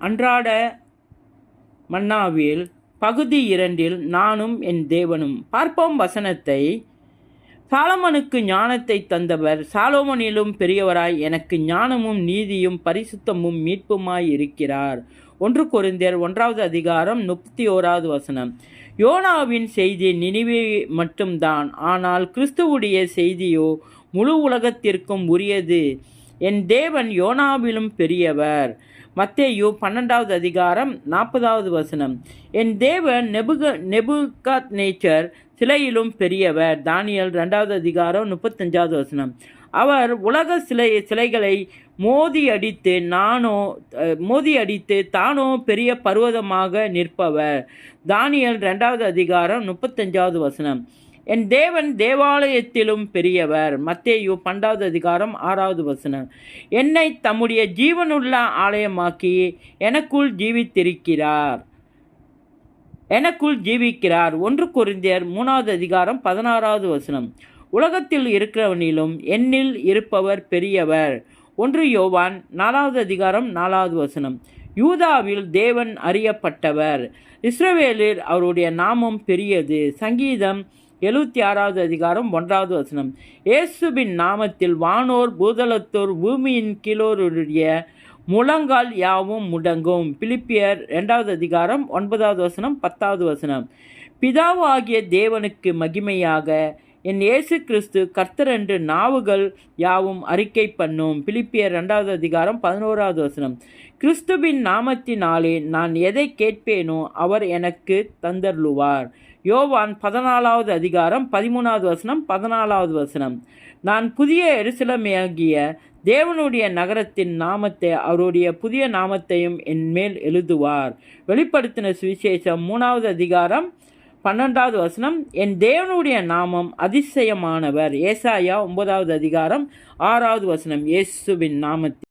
அன்றாட மன்னாவில் பகுதி 2 நானும் என் தேவனும். பார்ப்போம் வசனத்தை. சாலமோனுக்கு ஞானத்தை தந்தவர் சாலோமோனிலும் பெரியவராய் எனக்கு ஞானமும் நீதியும் பரிசுத்தமும் மீட்புமாய் இருக்கிறார். 1 கொரிந்தியர் 1 வசனம். யோனாவின் செய்தி நினிவே மட்டும்தான், ஆனால் கிறிஸ்துவுடைய செய்தியோ முழு உலகத்திற்கும் உரியது. என் தேவன் யோனாவிலும் பெரியவர். மத்தேயு 12 வசனம். என் தேவன் நெபுகாத்நேச்சர் சிலையிலும் பெரியவர். தானியேல் 2 வசனம். அவர் உலக சிலைகளை மோதி அடித்து தானோ பெரிய பர்வதமாக நிற்பவர். தானியேல் 2 வசனம். என் தேவன் தேவாலயத்திலும் பெரியவர். மத்தேயு 12 வசனம். என்னை தம்முடைய ஜீவனுள்ள ஆலயமாக்கி எனக்குள் ஜீவிக்கிறார். 1 கொரிந்தியர் 3 வசனம். உலகத்தில் இருக்கிறவனிலும் என்னில் இருப்பவர் பெரியவர். 1 யோவான் 4 வசனம். யூதாவில் தேவன் அறியப்பட்டவர். இஸ்ரவேலில் அவருடைய நாமம் பெரியது. சங்கீதம் 76 வசனம். இயேசுவின் நாமத்தில் வானோர் பூதலத்தோர் பூமியின் கீழோருடைய முழங்கால் யாவும் முடங்கும். பிலிப்பியர் 2 வசனம் 10 வசனம். பிதாவாகிய தேவனுக்கு மகிமையாக என் இயேசு கிறிஸ்து கர்த்தர் என்று நாவுகள் யாவும் அறிக்கை பண்ணும். பிலிப்பியர் 2 வசனம். கிறிஸ்துவின் நாமத்தினாலே நான் எதை கேட்பேனோ அவர் எனக்கு தந்தருளுவார். யோவான் 14 வசனம் 14 வசனம். நான் புதிய எருசலேமாகிய தேவனுடைய நகரத்தின் நாமத்தை அவருடைய புதிய நாமத்தையும் என் மேல் எழுதுவார். வெளிப்படுத்தின சுவிசேஷம் 3 12 வசனம். என் தேவனுடைய நாமம் அதிசயமானவர். ஏசாயா 9 6 வசனம். இயேசுவின் நாமத்தில்